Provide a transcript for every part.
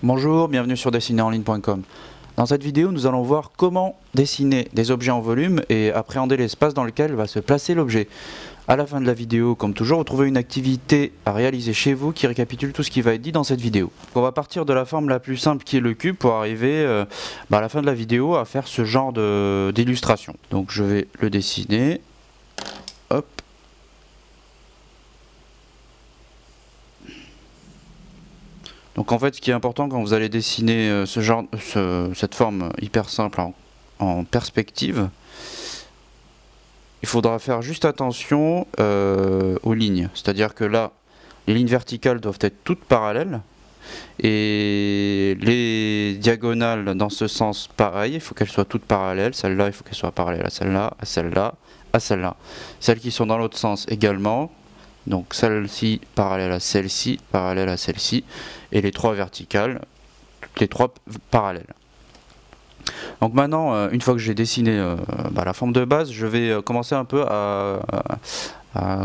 Bonjour, bienvenue sur dessinerenligne.com. Dans cette vidéo, nous allons voir comment dessiner des objets en volume et appréhender l'espace dans lequel va se placer l'objet. À la fin de la vidéo, comme toujours, vous trouvez une activité à réaliser chez vous qui récapitule tout ce qui va être dit dans cette vidéo. On va partir de la forme la plus simple qui est le cube pour arriver à la fin de la vidéo à faire ce genre d'illustration. Donc je vais le dessiner. Hop. Donc en fait, ce qui est important quand vous allez dessiner cette forme hyper simple en perspective, il faudra faire juste attention aux lignes. C'est-à-dire que là, les lignes verticales doivent être toutes parallèles et les diagonales dans ce sens, pareil, il faut qu'elles soient toutes parallèles. Celle-là, il faut qu'elle soit parallèle à celle-là, à celle-là, à celle-là. Celles qui sont dans l'autre sens également. Donc celle-ci parallèle à celle-ci, parallèle à celle-ci, et les trois verticales, toutes les trois parallèles. Donc maintenant, une fois que j'ai dessiné la forme de base, je vais commencer un peu à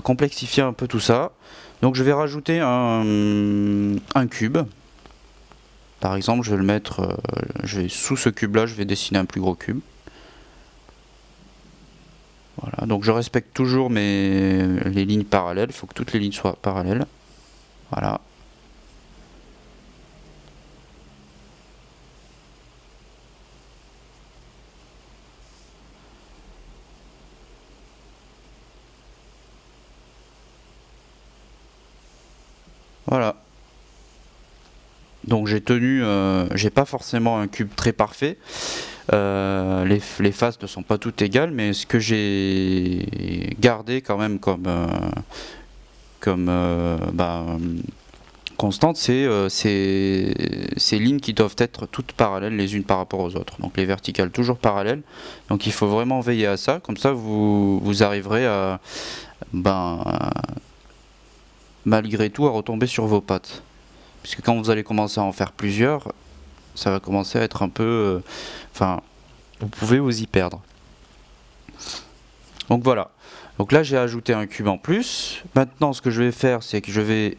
complexifier un peu tout ça. Donc je vais rajouter un cube. Par exemple, je vais le mettre, sous ce cube-là, je vais dessiner un plus gros cube. Voilà, donc je respecte toujours les lignes parallèles, il faut que toutes les lignes soient parallèles. Voilà. Voilà. Donc j'ai pas forcément un cube très parfait. Les faces ne sont pas toutes égales, mais ce que j'ai gardé quand même comme constante, c'est ces lignes qui doivent être toutes parallèles les unes par rapport aux autres. Donc les verticales toujours parallèles. Donc il faut vraiment veiller à ça, comme ça vous arriverez à malgré tout à retomber sur vos pattes. Puisque quand vous allez commencer à en faire plusieurs, ça va commencer à être un peu... vous pouvez vous y perdre. Donc voilà. Donc là, j'ai ajouté un cube en plus. Maintenant, ce que je vais faire, c'est que je vais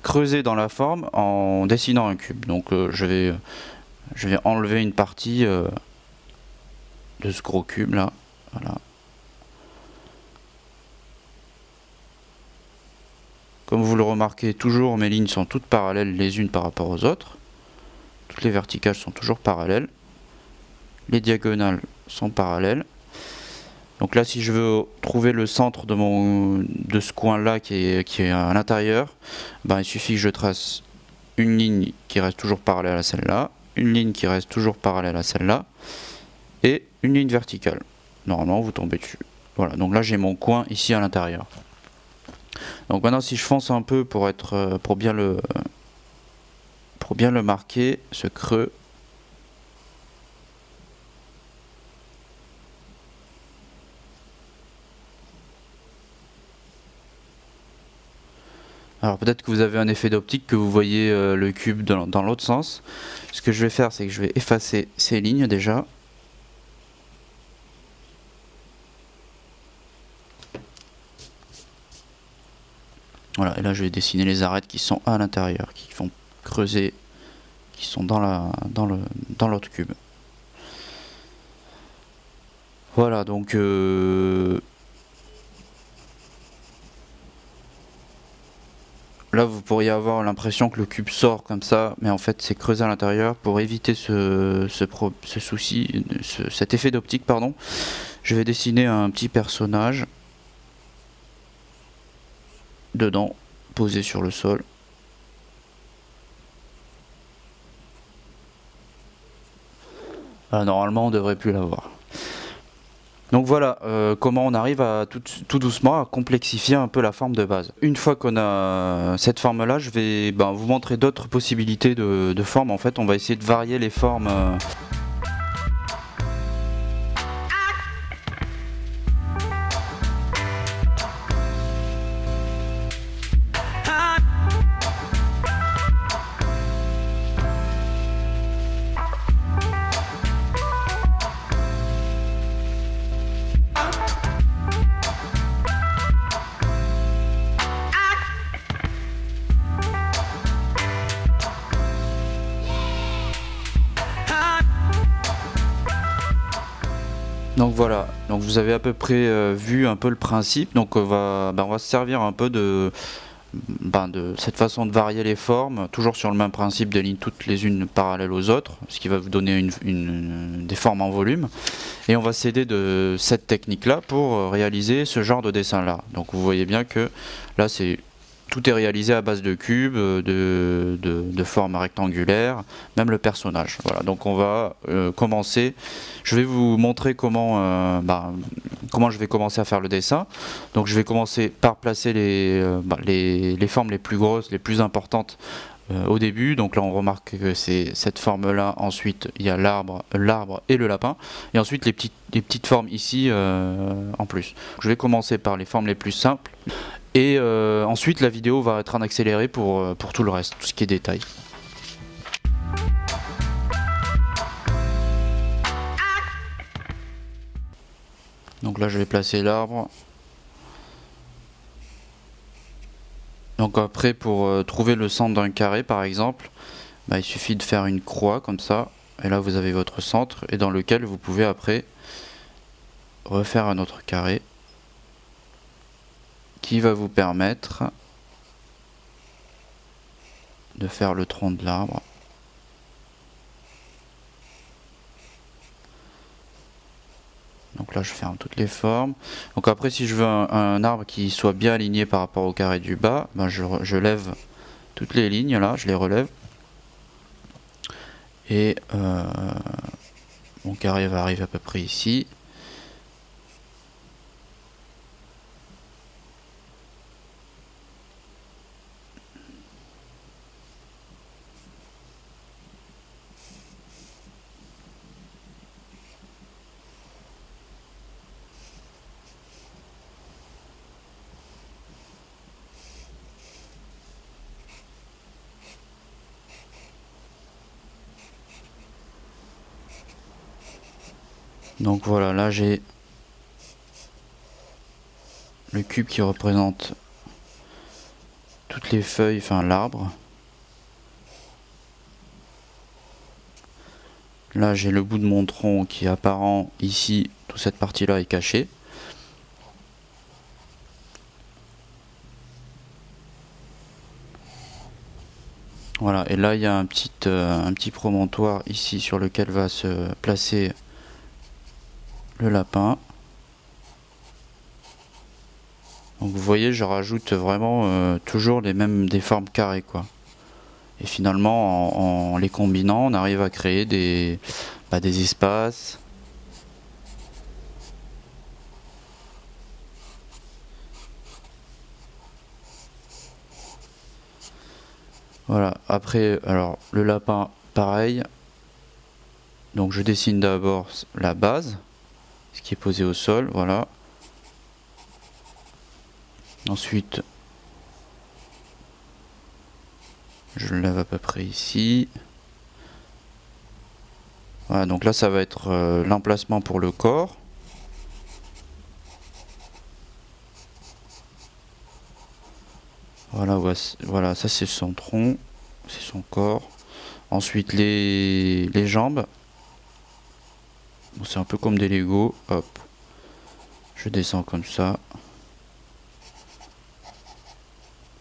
creuser dans la forme en dessinant un cube. Donc je vais enlever une partie de ce gros cube là. Voilà. Comme vous le remarquez, toujours mes lignes sont toutes parallèles les unes par rapport aux autres. Toutes les verticales sont toujours parallèles. Les diagonales sont parallèles. Donc là, si je veux trouver le centre de ce coin-là qui est à l'intérieur, il suffit que je trace une ligne qui reste toujours parallèle à celle-là, une ligne qui reste toujours parallèle à celle-là, et une ligne verticale. Normalement, vous tombez dessus. Voilà, donc là, j'ai mon coin ici à l'intérieur. Donc maintenant, si je fonce un peu pour bien le marquer, ce creux. Alors peut-être que vous avez un effet d'optique, que vous voyez le cube dans l'autre sens. Ce que je vais faire, c'est que je vais effacer ces lignes déjà. Voilà, et là je vais dessiner les arêtes qui sont à l'intérieur, qui vont creuser, qui sont dans l'autre cube. Voilà, donc là vous pourriez avoir l'impression que le cube sort comme ça, mais en fait c'est creusé à l'intérieur. Pour éviter ce souci, cet effet d'optique, pardon, je vais dessiner un petit personnage dedans, posé sur le sol. Normalement on devrait plus l'avoir. Donc voilà comment on arrive à tout doucement à complexifier un peu la forme de base. Une fois qu'on a cette forme là, je vais vous montrer d'autres possibilités de formes. En fait, on va essayer de varier les formes. Donc voilà, donc vous avez à peu près vu un peu le principe. Donc on va se servir un peu de cette façon de varier les formes, toujours sur le même principe des lignes toutes les unes parallèles aux autres, ce qui va vous donner des formes en volume. Et on va s'aider de cette technique là pour réaliser ce genre de dessin là. Donc vous voyez bien que là tout est réalisé à base de cubes, de formes rectangulaires, même le personnage. Voilà, donc on va commencer. Je vais vous montrer comment je vais commencer à faire le dessin. Donc je vais commencer par placer les formes les plus grosses, les plus importantes au début. Donc là on remarque que c'est cette forme là. Ensuite il y a l'arbre et le lapin. Et ensuite les petites formes ici en plus. Je vais commencer par les formes les plus simples. Et ensuite la vidéo va être en accéléré pour tout le reste, tout ce qui est détail. Donc là je vais placer l'arbre. Donc après pour trouver le centre d'un carré par exemple, il suffit de faire une croix comme ça. Et là vous avez votre centre et dans lequel vous pouvez après refaire un autre carré qui va vous permettre de faire le tronc de l'arbre. Donc là je ferme toutes les formes. Donc après si je veux un arbre qui soit bien aligné par rapport au carré du bas, je lève toutes les lignes là, je les relève. Et mon carré va arriver à peu près ici. Donc voilà, là j'ai le cube qui représente toutes les feuilles, enfin l'arbre. Là j'ai le bout de mon tronc qui est apparent ici, toute cette partie là est cachée. Voilà, et là il y a un petit promontoire ici sur lequel va se placer le lapin. Donc vous voyez, je rajoute vraiment toujours des formes carrées quoi. Et finalement en les combinant on arrive à créer des espaces. Voilà, après alors le lapin pareil. Donc je dessine d'abord la base, ce qui est posé au sol, voilà. Ensuite, je le lève à peu près ici. Voilà, donc là ça va être l'emplacement pour le corps. Voilà, ça c'est son tronc, c'est son corps. Ensuite les jambes. C'est un peu comme des Lego, hop. Je descends comme ça.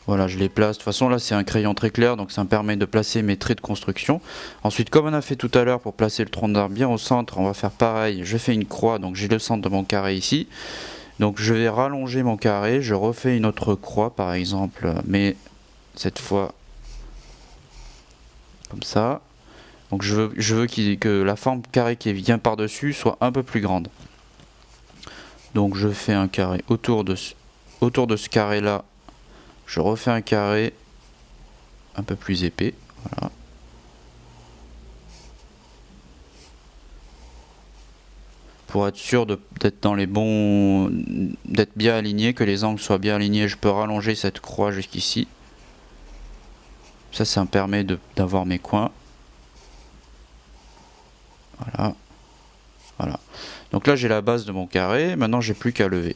Voilà, je les place. De toute façon, là, c'est un crayon très clair, donc ça me permet de placer mes traits de construction. Ensuite, comme on a fait tout à l'heure pour placer le tronc d'arbre bien au centre, on va faire pareil. Je fais une croix, donc j'ai le centre de mon carré ici. Donc je vais rallonger mon carré, je refais une autre croix, par exemple, mais cette fois comme ça. Donc je veux que la forme carré qui vient par-dessus soit un peu plus grande. Donc je fais un carré autour de ce carré-là. Je refais un carré un peu plus épais, voilà. Pour être sûr d'être dans les bons, d'être bien aligné, que les angles soient bien alignés, je peux rallonger cette croix jusqu'ici. Ça me permet d'avoir mes coins. Voilà. Voilà. Donc là j'ai la base de mon carré, maintenant j'ai plus qu'à lever.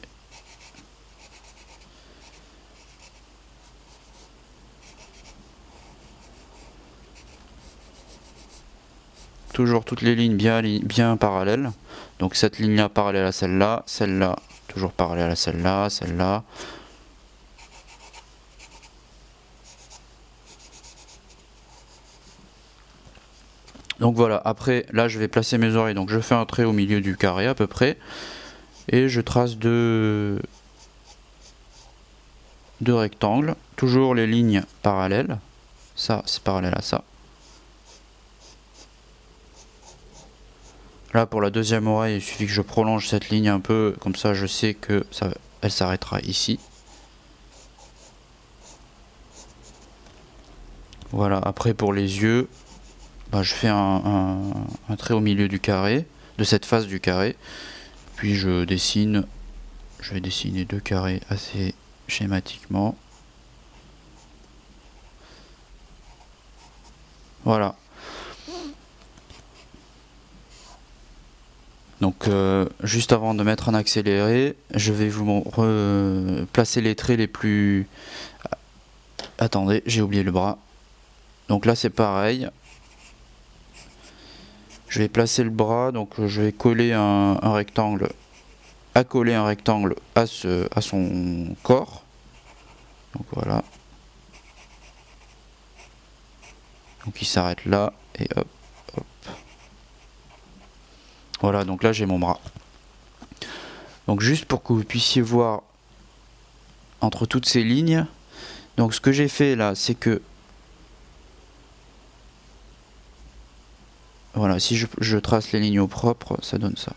Toujours toutes les lignes bien parallèles. Donc cette ligne là parallèle à celle-là, celle-là toujours parallèle à celle-là, celle-là. Donc voilà, après là je vais placer mes oreilles, donc je fais un trait au milieu du carré à peu près, et je trace deux rectangles, toujours les lignes parallèles, ça c'est parallèle à ça. Là pour la deuxième oreille, il suffit que je prolonge cette ligne un peu, comme ça je sais que elle s'arrêtera ici. Voilà, après pour les yeux, bah, je fais un trait au milieu du carré, de cette face du carré, puis je vais dessiner deux carrés assez schématiquement. Voilà. Donc juste avant de mettre en accéléré, je vais vous placer les traits les plus... Attendez, j'ai oublié le bras. Donc là c'est pareil. Je vais placer le bras, donc je vais coller un rectangle, accoler un rectangle à son corps. Donc voilà. Donc il s'arrête là et hop, hop. Voilà, donc là j'ai mon bras. Donc juste pour que vous puissiez voir entre toutes ces lignes, donc ce que j'ai fait là, c'est que voilà, si je trace les lignes au propre, ça donne ça.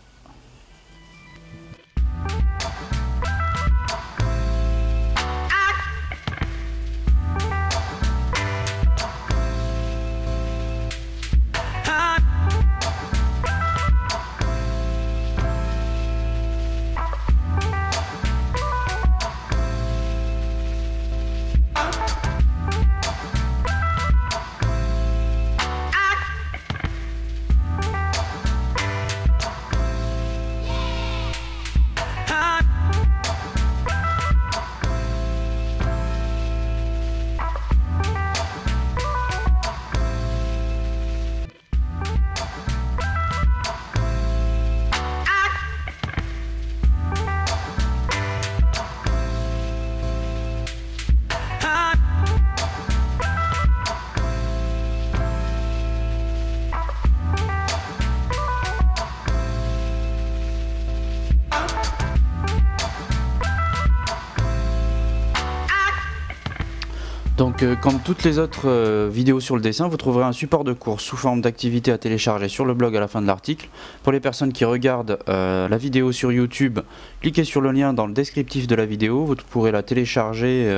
Donc comme toutes les autres vidéos sur le dessin, vous trouverez un support de cours sous forme d'activité à télécharger sur le blog à la fin de l'article. Pour les personnes qui regardent la vidéo sur YouTube, cliquez sur le lien dans le descriptif de la vidéo, vous pourrez la télécharger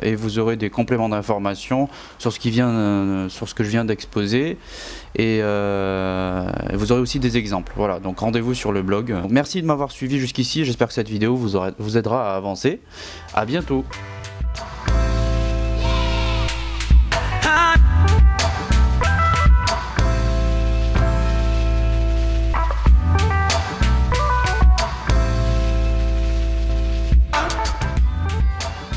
et vous aurez des compléments d'informations sur ce que je viens d'exposer, et vous aurez aussi des exemples. Voilà, donc rendez-vous sur le blog. Donc, merci de m'avoir suivi jusqu'ici, j'espère que cette vidéo vous aidera à avancer. À bientôt.